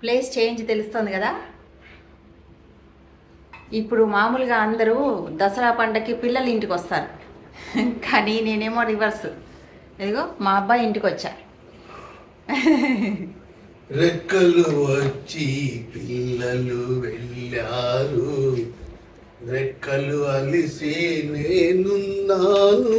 Place change తెలుస్తుంది కదా. ఇప్పుడు మామూలుగా అందరూ దసరా పండగకి పిల్లలు ఇంటికి వస్తారు, కానీ నేనేమో రివర్స్. ఇదిగో మా అబ్బాయి ఇంటికి వచ్చా. రెక్కలు వచ్చి పిల్లలు వెళ్ళారు, రెక్కలు అలిసి నేనున్నాను,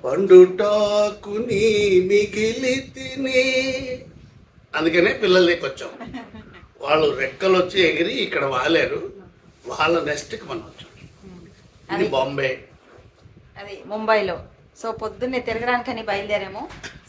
పండుటాకుని మిగిలి తినే. అందుకనే పిల్లల దగ్గరికి వచ్చాం. వాళ్ళు రెక్కలు వచ్చి ఎగిరి ఇక్కడ వాలేరు, వాళ్ళ నెక్స్ట్కి మనం వచ్చాం. ఇది బాంబే, అది ముంబైలో. సో పొద్దున్నే తిరగడానికని బయలుదేరాము.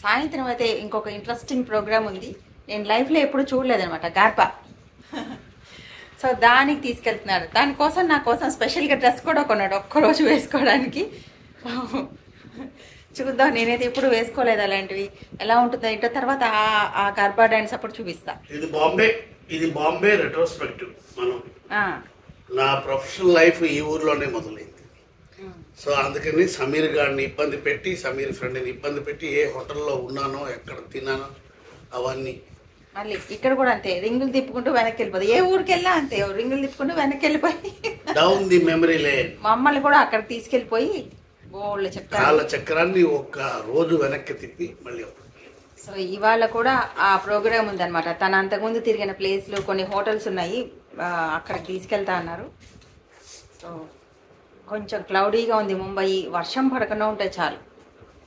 సాయంత్రం అయితే ఇంకొక ఇంట్రెస్టింగ్ ప్రోగ్రామ్ ఉంది, నేను లైఫ్లో ఎప్పుడు చూడలేదనమాట, గార్బా. సో దానికి తీసుకెళ్తున్నాడు. దానికోసం నా కోసం స్పెషల్గా డ్రెస్ కూడా కొన్నాడు, ఒక్కరోజు వేసుకోవడానికి. చూద్దాం, నేనైతే ఎప్పుడు వేసుకోలేదు అలాంటివి, ఎలా ఉంటుందో ఏంటో. తర్వాత ఆ గర్భా డాన్స్ అప్పుడు చూపిస్తా. ఇది బాంబే రెట్రోస్పెక్టివ్. మనం నా ప్రొఫెషనల్ లైఫ్ ఈ ఊర్లోనే మొదలైంది. సో అందుకని సమీర్ గారిని ఇబ్బంది పెట్టి, సమీర్ ఫ్రెండ్ని ఇబ్బంది పెట్టి, ఏ హోటల్లో ఉన్నానో ఎక్కడ తిన్నానో అవన్నీ. మళ్ళీ ఇక్కడ కూడా అంతే, రింగులు తిప్పుకుంటూ వెనక్కి వెళ్ళిపోదు. ఏ ఊరికి వెళ్ళా అంతే, రింగులు తిప్పుకుంటూ వెనక్కి వెళ్ళిపోయి డౌన్ ది మెమరీ లేన్. మమ్మల్ని కూడా అక్కడ తీసుకెళ్ళిపోయి బోళ్ళ చక్రాన్ని ఒక్క రోజు వెనక్కి తిప్పి మళ్ళీ. సో ఇవాళ కూడా ఆ ప్రోగ్రామ్ ఉందన్నమాట. తను అంతకుముందు తిరిగిన ప్లేస్లు, కొన్ని హోటల్స్ ఉన్నాయి, అక్కడికి తీసుకెళ్తా అన్నారు. సో కొంచెం క్లౌడీగా ఉంది ముంబై. వర్షం పడకుండా ఉంటే చాలు,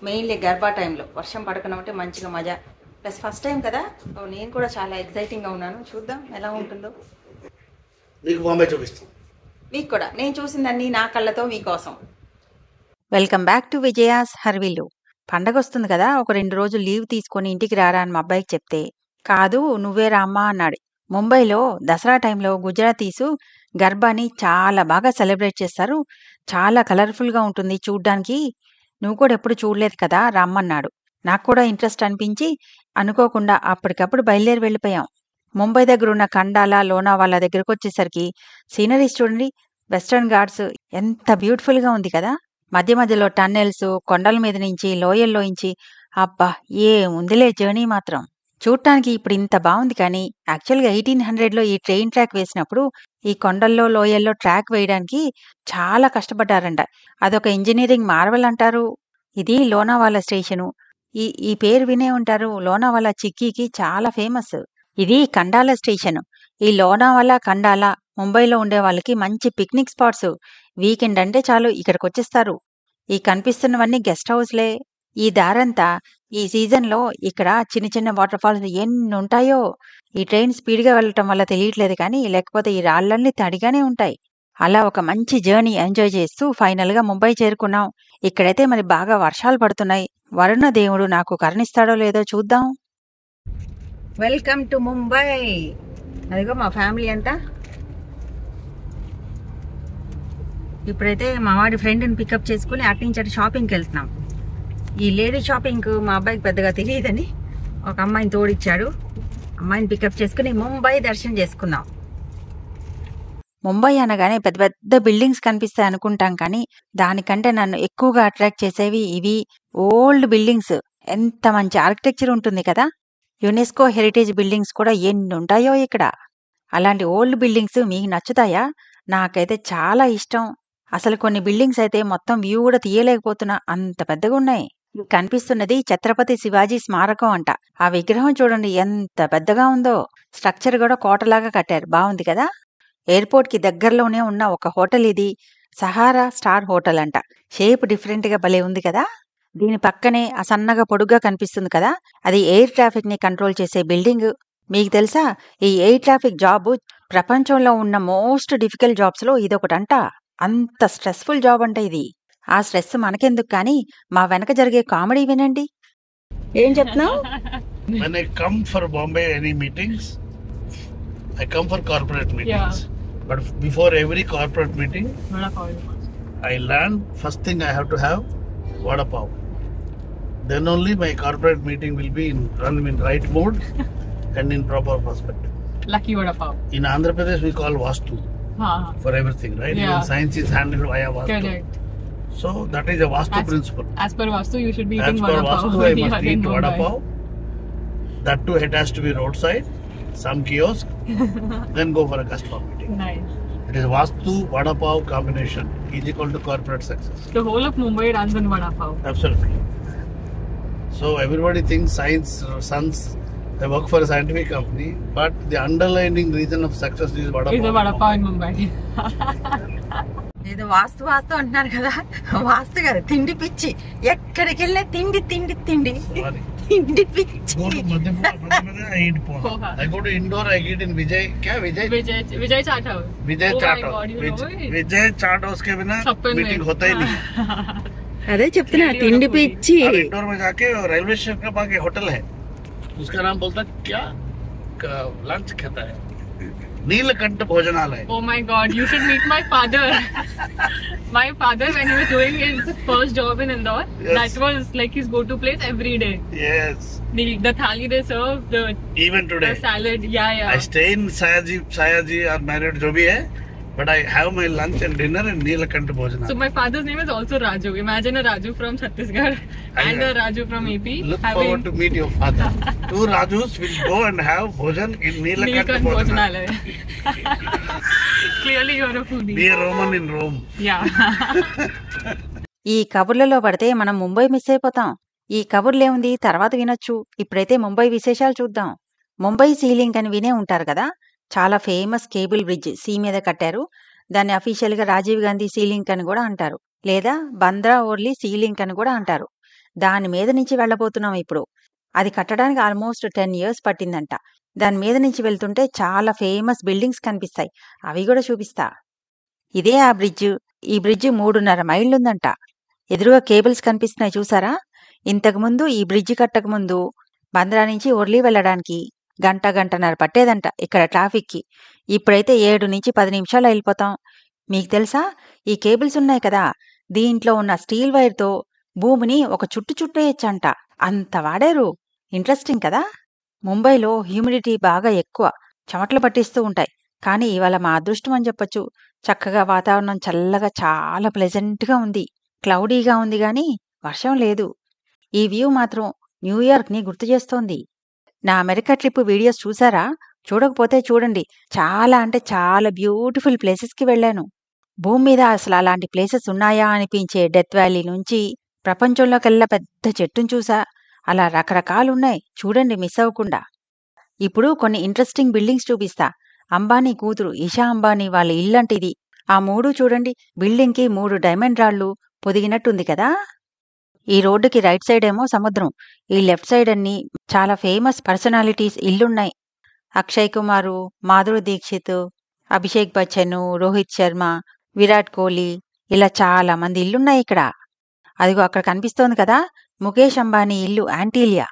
మెయిన్లీ గర్భా టైంలో వర్షం పడకుండా ఉంటే మంచిగా మజా. ప్లస్ ఫస్ట్ టైం కదా, సో నేను కూడా చాలా ఎక్సైటింగ్గా ఉన్నాను. చూద్దాం ఎలా ఉంటుందో. మీకు బాంబే చూపిస్తాం, మీకు కూడా నేను చూసిందన్నీ నా కళ్ళతో మీకోసం. Welcome back to Vijaya's Harivillu. పండగ వస్తుంది కదా, ఒక 2 రోజులు లీవ్ తీసుకొని ఇంటికి రారా అని మా అబ్బాయికి చెప్తే, కాదు నువ్వే రామ్మా అన్నాడు. ముంబైలో దసరా టైంలో గుజరాతీసు గర్బాని చాలా బాగా సెలబ్రేట్ చేస్తారు, చాలా కలర్ఫుల్గా ఉంటుంది చూడ్డానికి, నువ్వు కూడా ఎప్పుడు చూడలేదు కదా రమ్మన్నాడు. నాకు కూడా ఇంట్రెస్ట్ అనిపించి అనుకోకుండా అప్పటికప్పుడు బయలుదేరి వెళ్ళిపోయాం. ముంబై దగ్గర ఉన్న కండాలా, లోనావాలా దగ్గరకు వచ్చేసరికి సీనరీస్ చూడండి, వెస్టర్న్ ఘాట్స్ ఎంత బ్యూటిఫుల్గా ఉంది కదా. మధ్య మధ్యలో టన్నెల్స్, కొండల మీద నుంచి, లోయల్లోంచి, అబ్బా ఏముందిలే జర్నీ మాత్రం. చూడటానికి ఇప్పుడు ఇంత బాగుంది, కానీ యాక్చువల్గా 1800లో ఈ ట్రైన్ ట్రాక్ వేసినప్పుడు ఈ కొండల్లో, లోయల్లో ట్రాక్ వేయడానికి చాలా కష్టపడ్డారంట. అదొక ఇంజనీరింగ్ మార్వెల్ అంటారు. ఇది లోనావాలా స్టేషను. ఈ పేరు వినే ఉంటారు, లోనావాలా చిక్కీకి చాలా ఫేమస్. ఇది కండాలా స్టేషన్. ఈ లోనావాలా, కండాలా ముంబైలో ఉండే వాళ్ళకి మంచి పిక్నిక్ స్పాట్స్. వీకెండ్ అంటే చాలు ఇక్కడికి వచ్చేస్తారు. ఈ కనిపిస్తున్నవన్నీ గెస్ట్ హౌస్లే. ఈ దారంతా ఈ సీజన్లో ఇక్కడ చిన్న చిన్న వాటర్ ఫాల్స్ ఎన్ని ఉంటాయో. ఈ ట్రైన్ స్పీడ్గా వెళ్ళటం వల్ల తెలియట్లేదు, కానీ లేకపోతే ఈ రాళ్ళన్నీ తడిగానే ఉంటాయి. అలా ఒక మంచి జర్నీ ఎంజాయ్ చేస్తూ ఫైనల్గా ముంబై చేరుకున్నాం. ఇక్కడైతే మరి బాగా వర్షాలు పడుతున్నాయి. వరుణ దేవుడు నాకు కరుణిస్తాడో లేదో చూద్దాం. Welcome to Mumbai. అదిగో మా ఫ్యామిలీ అంతా. ఇప్పుడైతే మా వాడి ఫ్రెండ్ని పికప్ చేసుకుని అటు నుంచి అటు షాపింగ్కి వెళ్తున్నాం. ఈ లేడీ షాపింగ్ మా అబ్బాయికి పెద్దగా తెలియదని ఒక అమ్మాయిని తోడిచ్చాడు. అమ్మాయిని పికప్ చేసుకుని ముంబై దర్శనం చేసుకుందాం. ముంబై అనగానే పెద్ద పెద్ద బిల్డింగ్స్ కనిపిస్తాయి అనుకుంటాం, కానీ దానికంటే నన్ను ఎక్కువగా అట్రాక్ట్ చేసేవి ఇవి ఓల్డ్ బిల్డింగ్స్. ఎంత మంచి ఆర్కిటెక్చర్ ఉంటుంది కదా. యునెస్కో హెరిటేజ్ బిల్డింగ్స్ కూడా ఎన్ని ఉంటాయో ఇక్కడ. అలాంటి ఓల్డ్ బిల్డింగ్స్ మీకు నచ్చుతాయా? నాకైతే చాలా ఇష్టం. అసలు కొన్ని బిల్డింగ్స్ అయితే మొత్తం వ్యూ కూడా తీయలేకపోతున్నా, అంత పెద్దగా ఉన్నాయి. కనిపిస్తున్నది ఛత్రపతి శివాజీ స్మారకం అంట. ఆ విగ్రహం చూడండి ఎంత పెద్దగా ఉందో. స్ట్రక్చర్ కూడా కోటలాగా కట్టారు, బాగుంది కదా. ఎయిర్పోర్ట్ కి దగ్గరలోనే ఉన్న ఒక హోటల్ ఇది, సహారా స్టార్ హోటల్ అంట. షేప్ డిఫరెంట్ గా భలే ఉంది కదా. దీని పక్కనే ఆ సన్నగా పొడుగ్గా కనిపిస్తుంది కదా, అది ఎయిర్ ట్రాఫిక్ ని కంట్రోల్ చేసే బిల్డింగ్. మీకు తెలుసా, ఈ ఎయిర్ ట్రాఫిక్ జాబ్ ప్రపంచంలో ఉన్న మోస్ట్ డిఫికల్ట్ జాబ్స్ లో ఇదొకటంట. అంత స్ట్రెస్ఫుల్ జాబ్ అంట ఇది. ఆ స్ట్రెస్ మనకెందుకు, కానీ మా వెనక జరిగే కామెడీ వినండి. ఏం చెప్తున్నావు? When I come for Bombay any meetings, I come for corporate meetings. Yeah. But before every corporate meeting, I learn first thing I have to have vada pav. Then only my corporate meeting will be run in right mode and in proper perspective. Lucky vada pav. In Andhra Pradesh we call Vastu for everything, right? Yeah. Even science is handled via Vastu. Correct. So that is a Vastu principle. As per Vastu, you should be eating vada pav. As per Vastu, I must eat vada pav. That too, it has to be roadside. some kiosk, then go for a customer meeting. Nice. It is Vastu Vada Pav combination is equal to corporate success. The whole of Mumbai runs on Vada Pav. Absolutely. So everybody thinks sons, they work for a scientific company, but the underlying reason of success is Vada Is Pav. a Vada Pav in Mumbai. ఏదో వాస్తు వాస్తు అంటున్నారు కదా, వాస్తు కదా, తిండి పిచ్చి. ఎక్కడికి వెళ్ళినా తిండి తిండి తిండి Sorry. తిండి పిచ్చి. Go to Madhya Pradesh, I eat poha. Poha. I go to Indore, I eat in Vijay. क्या Vijay? Vijay Chaat House. Vijay Oh Chaat my House. God, you know it. Vijay Chaat House के बिना छप्पन में. Meeting होता ही नहीं. అదే చెప్తున్నా, తిండి పిచ్చి. अब इंदौर में जाके रेलवे स्टेशन के पास एक होटल है, उसका नाम बोलता क्या लंच खाता है, नीलकंठ भोजनालय. Oh my God, you should meet my father. My father, when he was doing his first job in Indore, Yes. that was like his go-to place every day. Yes. The thali they serve, Even the today. salad, yeah. I stay in Sayaji or married जो भी है, but I have my lunch and dinner in Neelkanth So भोजनालय. my father's name is also Raju. Imagine a Raju from Chhattisgarh and a Raju from AP Look forward to meet your father. Two Rajus will go and have bhojan in Neelkanth Neelkant भोजनालय. Bhojanalaya. Clearly you're a foodie. Be a Roman in Rome. Yeah. ఈ కబుర్లలో పడితే మనం Mumbai miss అయిపోతాం. ఈ కబుర్లేముంది, తర్వాత వినొచ్చు. ఇప్పుడైతే ముంబై విశేషాలు చూద్దాం. ముంబై సీలింక్ అని వినే ఉంటారు కదా, చాలా ఫేమస్ కేబుల్ బ్రిడ్జ్ సీ మీద కట్టారు. దాన్ని అఫీషియల్ గా రాజీవ్ గాంధీ సీలింక్ అని కూడా అంటారు, లేదా బంద్రా ఓర్లీ సీలింక్ అని కూడా అంటారు. దాని మీద నుంచి వెళ్ళబోతున్నాం ఇప్పుడు. అది కట్టడానికి ఆల్మోస్ట్ 10 years పట్టిందంట. దాని మీద నుంచి వెళ్తుంటే చాలా ఫేమస్ బిల్డింగ్స్ కనిపిస్తాయి, అవి కూడా చూపిస్తా. ఇదే ఆ బ్రిడ్జ్. ఈ బ్రిడ్జ్ 3.5 మైళ్ళుందంట. ఎదురుగా కేబుల్స్ కనిపిస్తున్నాయి చూసారా. ఇంతకుముందు ఈ బ్రిడ్జ్ కట్టకముందు బంద్రా నుంచి ఓర్లీ వెళ్ళడానికి గంటన్నర పట్టేదంట ఇక్కడ ట్రాఫిక్కి. ఇప్పుడైతే 7 నుంచి 10 నిమిషాలు వెళ్ళిపోతాం. మీకు తెలుసా, ఈ కేబుల్స్ ఉన్నాయి కదా, దీంట్లో ఉన్న స్టీల్ వైర్తో భూమిని ఒక చుట్టేయచ్చంట. అంత వాడారు. ఇంట్రెస్టింగ్ కదా. ముంబైలో హ్యూమిడిటీ బాగా ఎక్కువ, చెమటలు పట్టిస్తూ ఉంటాయి. కానీ ఇవాళ మా అదృష్టం అని చెప్పొచ్చు. చక్కగా వాతావరణం చల్లగా చాలా ప్లెజెంట్గా ఉంది. క్లౌడీగా ఉంది గాని వర్షం లేదు. ఈ వ్యూ మాత్రం న్యూయార్క్ని గుర్తు చేస్తోంది. నా అమెరికా ట్రిప్ వీడియోస్ చూసారా? చూడకపోతే చూడండి. చాలా అంటే చాలా బ్యూటిఫుల్ ప్లేసెస్కి వెళ్ళాను. భూమి మీద అసలు అలాంటి ప్లేసెస్ ఉన్నాయా అనిపించే డెత్ వ్యాలీ నుంచి ప్రపంచంలోకెల్లా పెద్ద చెట్టును చూసా. అలా రకరకాలున్నాయి, చూడండి మిస్ అవ్వకుండా. ఇప్పుడు కొన్ని ఇంట్రెస్టింగ్ బిల్డింగ్స్ చూపిస్తా. అంబానీ కూతురు ఇషా అంబానీ వాళ్ళ ఇల్లంటిది. ఆ 3 చూడండి. బిల్డింగ్కి 3 డైమండ్ రాళ్లు పొదిగినట్టుంది కదా. ఈ రోడ్డుకి రైట్ సైడ్ ఏమో సముద్రం, ఈ లెఫ్ట్ సైడ్ అన్ని చాలా ఫేమస్ పర్సనాలిటీస్ ఇల్లున్నాయి. అక్షయ్ కుమారు, మాధురి దీక్షిత్, అభిషేక్ బచ్చన్, రోహిత్ శర్మ, విరాట్ కోహ్లీ, ఇలా చాలా మంది ఇల్లున్నాయి ఇక్కడ. అదిగో అక్కడ కనిపిస్తోంది కదా, ముఖేష్ అంబానీ ఇల్లు యాంటీలియా.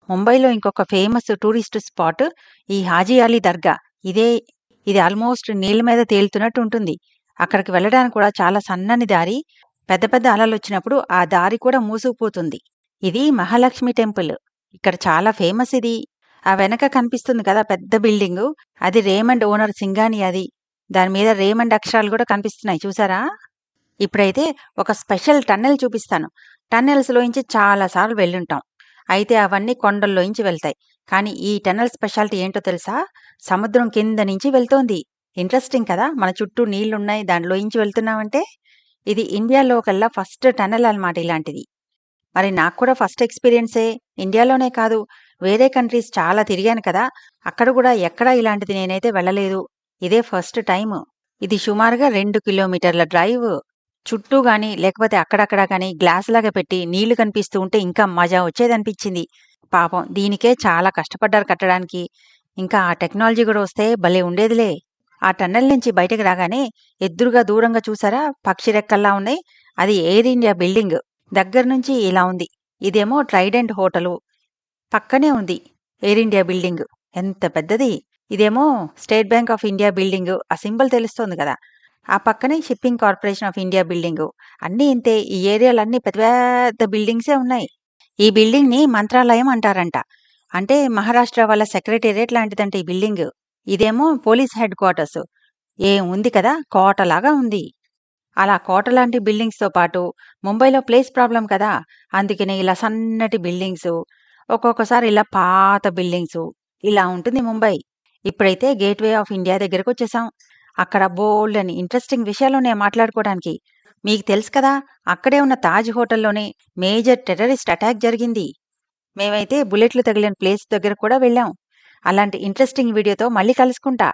ముంబైలో ఇంకొక ఫేమస్ టూరిస్ట్ స్పాట్ ఈ హాజీ అలీ దర్గా. ఇది ఆల్మోస్ట్ నీళ్ల మీద తేలుతున్నట్టు ఉంటుంది. అక్కడికి వెళ్ళడానికి కూడా చాలా సన్నని దారి. పెద్ద పెద్ద అలలు వచ్చినప్పుడు ఆ దారి కూడా మూసుకుపోతుంది. ఇది మహాలక్ష్మి టెంపుల్, ఇక్కడ చాలా ఫేమస్ ఇది. ఆ వెనక కనిపిస్తుంది కదా పెద్ద బిల్డింగు, అది రేమండ్ ఓనర్ సింగాని. అది దాని మీద రేమండ్ అక్షరాలు కూడా కనిపిస్తున్నాయి చూసారా. ఇప్పుడైతే ఒక స్పెషల్ టన్నెల్ చూపిస్తాను. టన్నెల్స్లోంచి చాలాసార్లు వెళ్ళుంటాం, అయితే అవన్నీ కొండల్లోంచి వెళ్తాయి. కానీ ఈ టన్నెల్ స్పెషాలిటీ ఏంటో తెలుసా? సముద్రం కింద నుంచి వెళ్తోంది. ఇంట్రెస్టింగ్ కదా, మన చుట్టూ నీళ్లున్నాయి, దాంట్లోంచి వెళ్తున్నామంటే. ఇది ఇండియాలో కల్లా ఫస్ట్ టన్నెల్ అన్నమాట ఇలాంటిది. మరి నాకు కూడా ఫస్ట్ ఎక్స్పీరియన్సే. ఇండియాలోనే కాదు, వేరే కంట్రీస్ చాలా తిరిగాను కదా, అక్కడ కూడా ఎక్కడా ఇలాంటిది నేనైతే వెళ్ళలేదు. ఇదే ఫస్ట్ టైం. ఇది సుమారుగా 2 కిలోమీటర్ల డ్రైవ్. చుట్టూ గాని లేకపోతే అక్కడక్కడ గాని గ్లాస్ లాగా పెట్టి నీళ్లు కనిపిస్తూ ఉంటే ఇంకా మజా వచ్చేదనిపించింది. పాపం దీనికే చాలా కష్టపడ్డారు కట్టడానికి. ఇంకా ఆ టెక్నాలజీ కూడా వస్తే భలే ఉండేదిలే. ఆ టన్నెల్ నుంచి బయటకు రాగానే ఎదురుగా దూరంగా చూసారా పక్షి రెక్కల్లా ఉన్నాయి, అది ఎయిర్ ఇండియా బిల్డింగ్. దగ్గర నుంచి ఇలా ఉంది. ఇదేమో ట్రైడెంట్ హోటలు, పక్కనే ఉంది ఎయిర్ ఇండియా బిల్డింగ్. ఎంత పెద్దది. ఇదేమో state bank of India building, ఆ సింబల్ తెలుస్తోంది కదా. ఆ పక్కనే shipping corporation of India building. అన్నీ ఇంతే. ఈ ఏరియాలన్నీ పెద్ద పెద్ద బిల్డింగ్సే ఉన్నాయి. ఈ బిల్డింగ్ ని మంత్రాలయం అంటారంట. అంటే మహారాష్ట్ర వాళ్ళ సెక్రటేరియట్ లాంటిదంట ఈ బిల్డింగ్. ఇదేమో పోలీస్ హెడ్ క్వార్టర్స్. ఉంది కదా, కోటలాగా ఉంది. అలా కోట లాంటి బిల్డింగ్స్ తో పాటు ముంబైలో ప్లేస్ ప్రాబ్లం కదా, అందుకనే ఇలా సన్నటి బిల్డింగ్స్, ఒక్కొక్కసారి ఇలా పాత బిల్డింగ్స్, ఇలా ఉంటుంది ముంబై. ఇప్పుడైతే గేట్వే ఆఫ్ ఇండియా దగ్గరకు వచ్చేసాం. అక్కడ బోల్డ్ అని ఇంట్రెస్టింగ్ విషయాలున్నాయి మాట్లాడుకోవడానికి. మీకు తెలుసు కదా, అక్కడే ఉన్న తాజ్ హోటల్లోనే మేజర్ టెర్రరిస్ట్ అటాక్ జరిగింది. మేమైతే బుల్లెట్లు తగిలిన ప్లేస్ దగ్గర కూడా వెళ్ళాం. అలాంటి ఇంట్రెస్టింగ్ వీడియోతో మళ్ళీ కలుసుకుంటా.